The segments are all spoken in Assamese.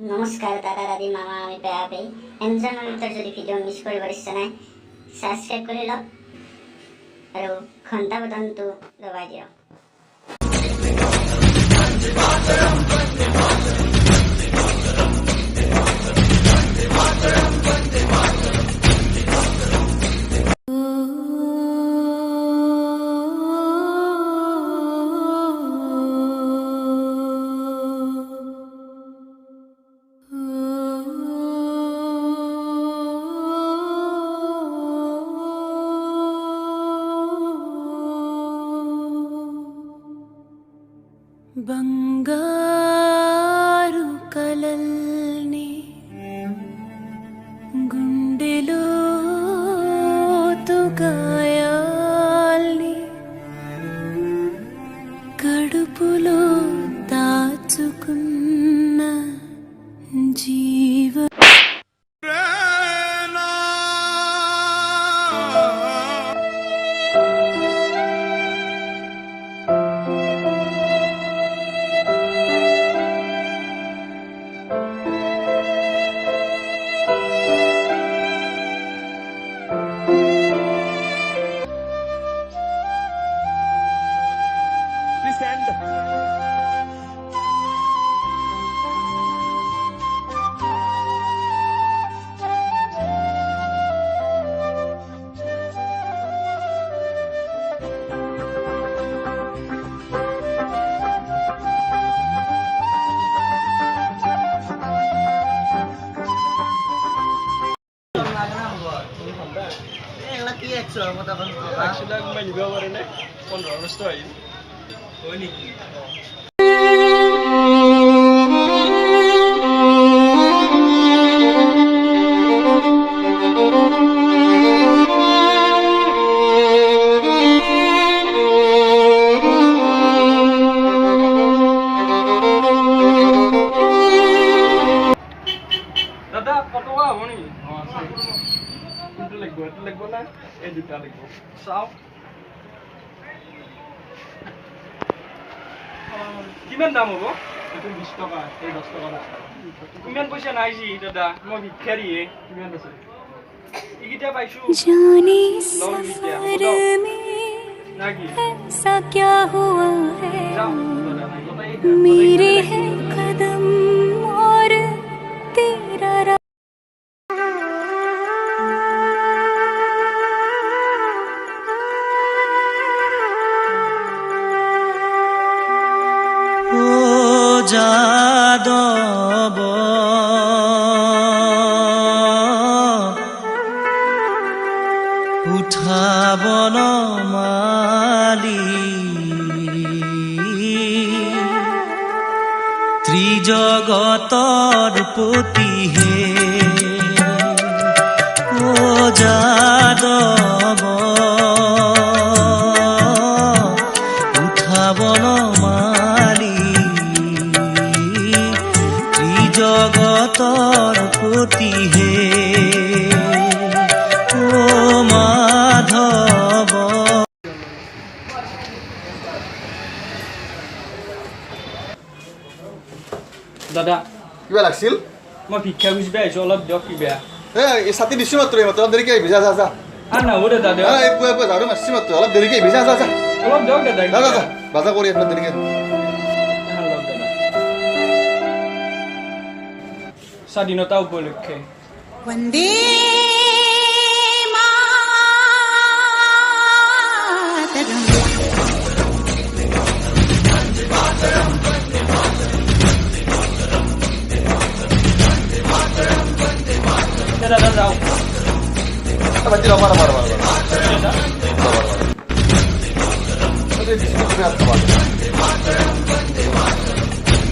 নমস্কাৰ দাদা দাদি মামা আমি বেয়া বেই এনজনৰ ভিতৰত যদি ভিডিঅ' মিছ কৰিব ইচ্ছা নাই ছাবস্ক্ৰাইব কৰি লওক আৰু ঘণ্টা বটনটো দবাই দিয়ক। బంగారు కలల్ని గుండెలో గాయాల్ని కడుపులో దాచుకున్న జీవ দাদা ফটোৱা হ'ব নেকি? কোনটো লাগিব? এইটো লাগিব না এই দুটা লাগিব? চাওঁ কিমান দাম হ'ব? এইটো 20 টকা, এই 10 টকা। কিমান পইচা নাই যি দাদা, মই ভিক্ষাৰীহে। কিমান আছে? এইকেইটা পাইছোঁ। जाने सफर में ऐसा क्या हुआ है मेरे है कदम और तेरा যাদব উঠাবন মালি ত্ৰিজগতৰ পতি হে ও যাদব উঠাবন জগতৰ পতি হে ও মাধৱ। দাদা কিবা লাগছিল? মই ভিক্ষা খুজিব আহিছোঁ, অলপ দিয়ক কিবা। এই ছাতি দিছোঁ মাত্ৰ এইমাত্ৰ, অলপ দেৰিকৈ আহিবি, যা যা যা। নহ'ব দাদা দিয়ক। এই পুৱা পুৱা ঝাৰু মাৰিছোঁ মাত্ৰ, অলপ দেৰিকৈ আহিবি, যা যা যা। অলপ দিয়ক দাদা। যা যা যা, বাজাৰ কৰি অলপ দেৰিকৈ। স্বাধীনতা উপলক্ষে वंदे मातरम। দাদা যাওঁ। বাজি ৰ'বা ৰ'বা ৰ'বা ৰ'বা।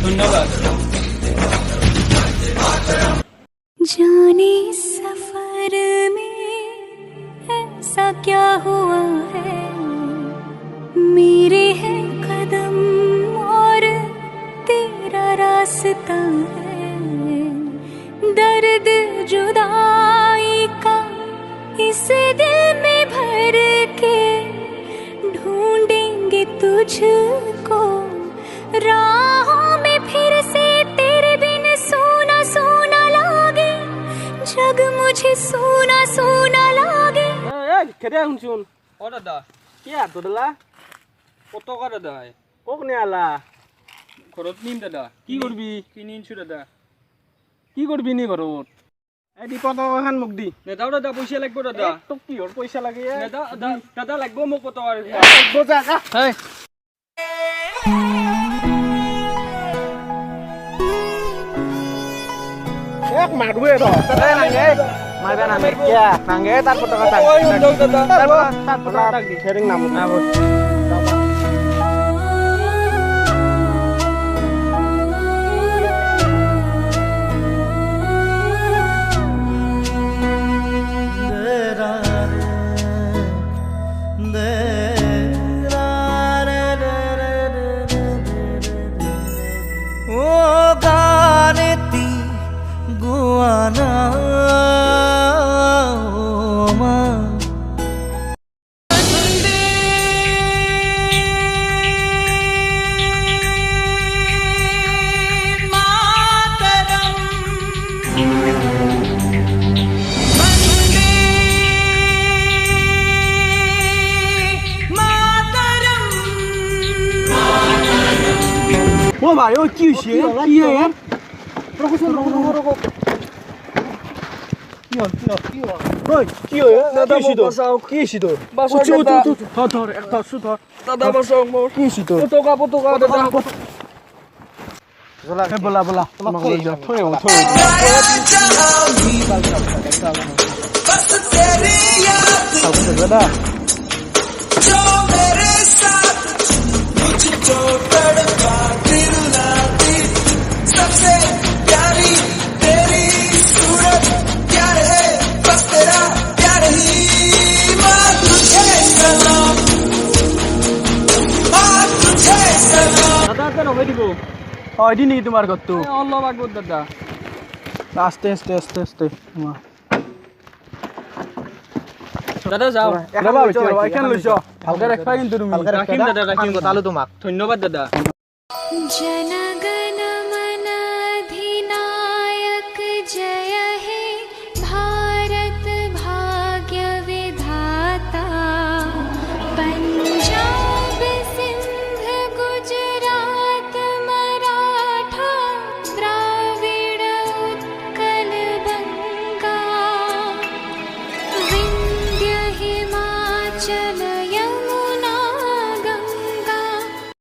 ধন্যবাদ। जाने सफर में ऐसा क्या हुआ है मेरे है कदम और तेरा रास्ता है दर्द जुदाई का इस दिल में भर के ढूंढेंगे तुझको राहों में फिर से तेरे बिन सूना मुझे सूना सूना लागे খেদে শুনচোন অ দাদা কি আতো দাদা কত কা দাদা কক নে আলা ঘৰত নিম দাদা কি কৰবি কিনি আনছো দাদা কি কৰবি নি ঘৰত এই দীপত এখন মোক দি নেদাও দাদা পইচা লাগব দাদা তোক কিহৰ পইচা লাগে দাদা দাদা লাগব মোক কত আর লাগব যা হেই এক মারবে তো দাদা নাগে মারবে না কিয়া নাগে তার কত কথা ওই দাদা তার কথা দি শেয়ারিং নাম না ও গানেতি গুয়ানা মা ও ভাই ও কি হইছে কি এর রকো কি হয় দাদা বাসাও কি হইছে তো বাসাও ধর একটা সু ধর দাদা বাসাও মোর কি হইছে তো পতকা দাদা বলা তোমাক কই যা থই দাদা দাদা কেন হই দিব এটি নেই তোমার কত অল্প লাগব দাদা আস্তে আস্তে আস্তে আস্তে দাদা যাও এখান লইছ ভালকে রাখবা কিন্তু তুমি রাখিম দাদা রাখিম তালু তোমাক ধন্যবাদ দাদা जनगण